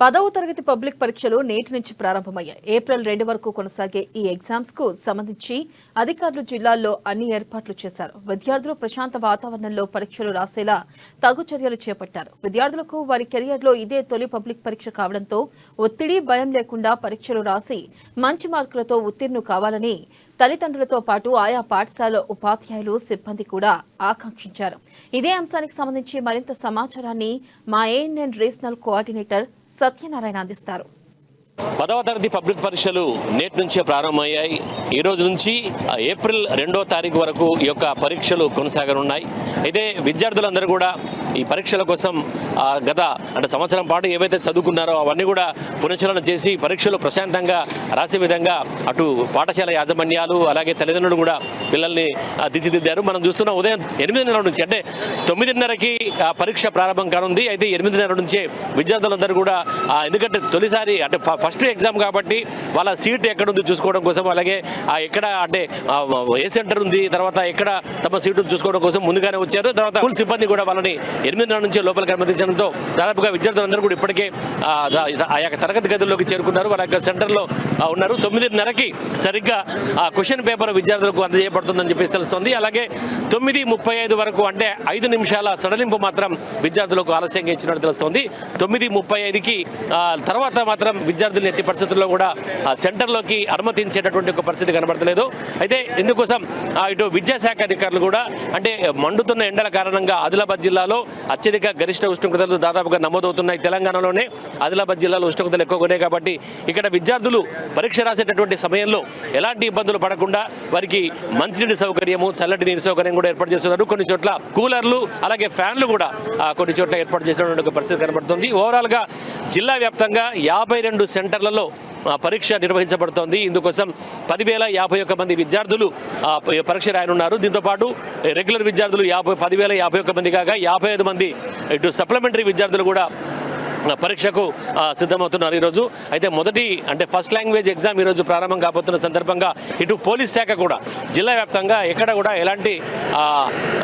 10వ తరగతి పబ్లిక్ పరీక్షలు నేటి నుంచి ప్రారంభమయ్యాయి. ఏప్రిల్ 2 వరకు కొనసాగే ఈ ఎగ్జామ్స్ కు సంబంధించి అధికారులు జిల్లాల్లో అన్ని ఏర్పాట్లు చేశారు. విద్యార్థులు ప్రశాంత వాతావరణంలో పరీక్షలు రాసేలా తగు చర్యలు చేపట్టారు. విద్యార్థులకు వారి కెరియర్లో ఇదే తొలి పబ్లిక్ పరీక్ష కావడంతో ఒత్తిడి, భయం లేకుండా పరీక్షలు రాసి మంచి మార్కులతో ఉత్తీర్ణులు కావాలని తల్లిదండ్రులతో పాటు ఆయా పాఠశాల ఉపాధ్యాయులు, సిబ్బంది కూడా ఆకాంక్షించారు. ఇదే అంశానికి సంబంధించి మరింత సమాచారాన్ని మా ఏఎన్ఎన్ రీజనల్ కోఆర్డినేటర్ సత్యనారాయణ అందిస్తారు. 10వ తరగతి పబ్లిక్ పరీక్షలు నేటి నుంచే ప్రారంభమయ్యాయి. ఈ రోజు నుంచి ఏప్రిల్ 2వ తారీఖు వరకు ఈ యొక్క పరీక్షలు కొనసాగనున్నాయి. అయితే విద్యార్థులందరూ కూడా ఈ పరీక్షల కోసం గత సంవత్సరం పాటు ఏవైతే చదువుకున్నారో అవన్నీ కూడా పునశ్చరణ చేసి పరీక్షలు ప్రశాంతంగా రాసే విధంగా అటు పాఠశాల యాజమాన్యాలు అలాగే తల్లిదండ్రులు కూడా పిల్లల్ని తీర్చిదిద్దారు. మనం చూస్తున్న ఉదయం 8:30 నుంచి అంటే 9:30కి పరీక్ష ప్రారంభం కానుంది. అయితే 8:30 నుంచే విద్యార్థులందరూ కూడా ఎందుకంటే తొలిసారి అంటే ఫస్ట్ ఎగ్జామ్ కాబట్టి వాళ్ళ సీట్ ఎక్కడుంది చూసుకోవడం కోసం, అలాగే ఎక్కడ అంటే ఏ సెంటర్ ఉంది, తర్వాత ఎక్కడ తమ సీటు చూసుకోవడం కోసం ముందుగానే వచ్చారు. తర్వాత స్కూల్ సిబ్బంది కూడా వాళ్ళని 8:30 నుంచి లోపలికి అనుమతించడంతో దాదాపుగా విద్యార్థులందరూ కూడా ఇప్పటికే ఆ యొక్క తరగతి గదుల్లోకి చేరుకున్నారు. వాళ్ళ యొక్క సెంటర్లో ఉన్నారు. 9:30కి సరిగ్గా క్వశ్చన్ పేపర్ విద్యార్థులకు అందజేయబడుతుందని చెప్పేసి తెలుస్తోంది. అలాగే 9:35 వరకు అంటే 5 నిమిషాల సడలింపు మాత్రం విద్యార్థులకు ఆలస్యంగా ఇచ్చినట్టు తెలుస్తోంది. 9:35కి తర్వాత మాత్రం విద్యార్థులు ఎట్టి పరిస్థితుల్లో కూడా సెంటర్లోకి అనుమతించేటటువంటి ఒక పరిస్థితి కనబడతలేదు. అయితే ఇందుకోసం ఇటు విద్యాశాఖ అధికారులు కూడా అంటే మండుతున్న ఎండల కారణంగా ఆదిలాబాద్ జిల్లాలో అత్యధిక గరిష్ట ఉష్ణోగ్రతలు దాదాపుగా నమోదవుతున్నాయి. తెలంగాణలోనే ఆదిలాబాద్ జిల్లాలో ఉష్ణోగ్రతలు ఎక్కువగా ఉన్నాయి కాబట్టి ఇక్కడ విద్యార్థులు పరీక్ష రాసేటటువంటి సమయంలో ఎలాంటి ఇబ్బందులు పడకుండా వారికి మంచినీటి సౌకర్యము, చల్లటి నీటి సౌకర్యం కూడా ఏర్పాటు చేస్తున్నారు. కొన్ని చోట్ల కూలర్లు అలాగే ఫ్యాన్లు కూడా కొన్ని చోట్ల ఏర్పాటు చేసినటువంటి ఒక పరిస్థితి కనబడుతుంది. ఓవరాల్గా జిల్లా వ్యాప్తంగా 52 సెంటర్లలో పరీక్ష నిర్వహించబడుతోంది. ఇందుకోసం 10,051 మంది విద్యార్థులు పరీక్ష రాయనున్నారు. దీంతోపాటు రెగ్యులర్ విద్యార్థులు 10,051 మంది కాగా 55 మంది ఇటు సప్లిమెంటరీ విద్యార్థులు కూడా పరీక్షకు సిద్ధమవుతున్నారు ఈరోజు. అయితే మొదటి అంటే ఫస్ట్ లాంగ్వేజ్ ఎగ్జామ్ ఈరోజు ప్రారంభం కాబోతున్న సందర్భంగా ఇటు పోలీస్ శాఖ కూడా జిల్లా వ్యాప్తంగా ఎక్కడ కూడా ఎలాంటి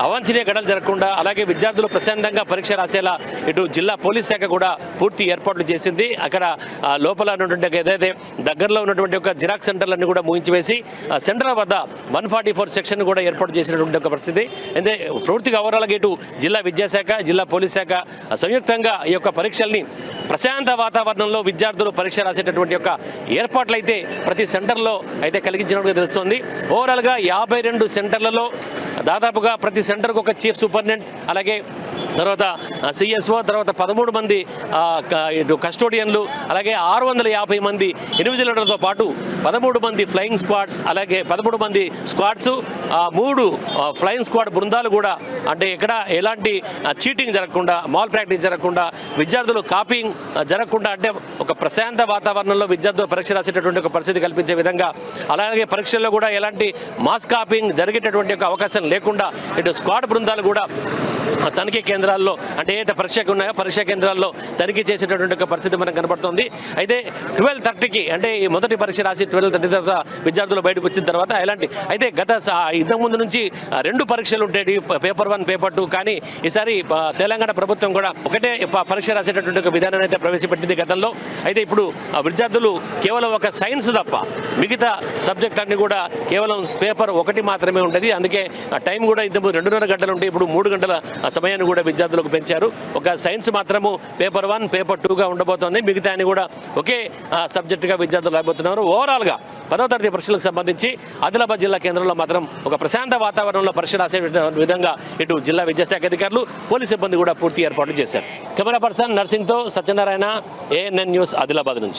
అవాంఛనీయ ఘటనలు జరగకుండా అలాగే విద్యార్థులు ప్రశాంతంగా పరీక్ష రాసేలా ఇటు జిల్లా పోలీస్ శాఖ కూడా పూర్తి ఏర్పాట్లు చేసింది. అక్కడ లోపల ఉన్నటువంటి ఏదైతే దగ్గరలో ఉన్నటువంటి ఒక జిరాక్స్ సెంటర్లన్నీ కూడా ముగించివేసి సెంటర్ల వద్ద 144 సెక్షన్ కూడా ఏర్పాటు చేసినటువంటి ఒక పరిస్థితి. అయితే పూర్తిగా ఓవరాల్గా ఇటు జిల్లా విద్యాశాఖ, జిల్లా పోలీస్ శాఖ సంయుక్తంగా ఈ యొక్క పరీక్షల్ని ప్రశాంత వాతావరణంలో విద్యార్థులు పరీక్ష రాసేటటువంటి యొక్క ఏర్పాట్లు అయితే ప్రతి సెంటర్లో అయితే కలిగించినట్టుగా తెలుస్తోంది. ఓవరాల్గా 52 సెంటర్లలో దాదాపుగా ప్రతి సెంటర్కు ఒక చీఫ్ సూపరింటెండెంట్ అలాగే తర్వాత సిఎస్ఓ, తర్వాత 13 మంది కస్టోడియన్లు, అలాగే 650 మంది ఇన్విజిలేటర్లతో పాటు 13 మంది ఫ్లయింగ్ స్క్వాడ్స్, అలాగే 13 మంది స్క్వాడ్స్, 3 ఫ్లయింగ్ స్క్వాడ్ బృందాలు కూడా అంటే ఇక్కడ ఎలాంటి చీటింగ్ జరగకుండా, మాల్ ప్రాక్టీస్ జరగకుండా, విద్యార్థులు కాపీయింగ్ జరగకుండా అంటే ఒక ప్రశాంత వాతావరణంలో విద్యార్థులు పరీక్ష రాసేటటువంటి ఒక పరిస్థితి కల్పించే విధంగా, అలాగే పరీక్షల్లో కూడా ఎలాంటి మాస్ కాపీయింగ్ జరిగేటటువంటి ఒక అవకాశం లేకుండా ఇటు స్క్వాడ్ బృందాలు కూడా తనిఖీ కేంద్రాల్లో అంటే ఏదైతే పరీక్షకు ఉన్నాయో పరీక్షా కేంద్రాల్లో తనిఖీ చేసేటటువంటి ఒక పరిస్థితి మనకు కనబడుతుంది. అయితే 12:30కి అంటే ఈ మొదటి పరీక్ష రాసి 12:30 తర్వాత విద్యార్థులు బయటకు వచ్చిన తర్వాత ఎలాంటి అయితే ఇంతకుముందు నుంచి 2 పరీక్షలు ఉంటాయి, పేపర్ 1, పేపర్ 2. కానీ ఈసారి తెలంగాణ ప్రభుత్వం కూడా ఒకటే పరీక్ష రాసేటటువంటి ఒక విధానాన్ని అయితే ప్రవేశపెట్టింది గతంలో. అయితే ఇప్పుడు విద్యార్థులు కేవలం ఒక సైన్స్ తప్ప మిగతా సబ్జెక్ట్ అన్ని కూడా కేవలం పేపర్ 1 మాత్రమే ఉంటుంది. అందుకే టైం కూడా ఇంతకుముందు 2.5 గంటలు ఉంటే ఇప్పుడు 3 గంటల సమయాన్ని కూడా విద్యార్థులకు పెంచారు. ఒక సైన్స్ మాత్రము పేపర్ 1, పేపర్ 2గా ఉండబోతోంది. మిగతా అని కూడా ఒకే సబ్జెక్టుగా విద్యార్థులు రాబోతున్నారు. ఓవరాల్గా 10వ తరగతి పరీక్షలకు సంబంధించి ఆదిలాబాద్ జిల్లా కేంద్రంలో మాత్రం ఒక ప్రశాంత వాతావరణంలో పరీక్ష రాసే విధంగా ఇటు జిల్లా విద్యాశాఖ అధికారులు, పోలీస్ సిబ్బంది కూడా పూర్తి ఏర్పాట్లు చేశారు. కెమెరా పర్సన్ నర్సింగ్తో సత్యనారాయణ, ఏఎన్ఎన్ న్యూస్, ఆదిలాబాద్ నుంచి.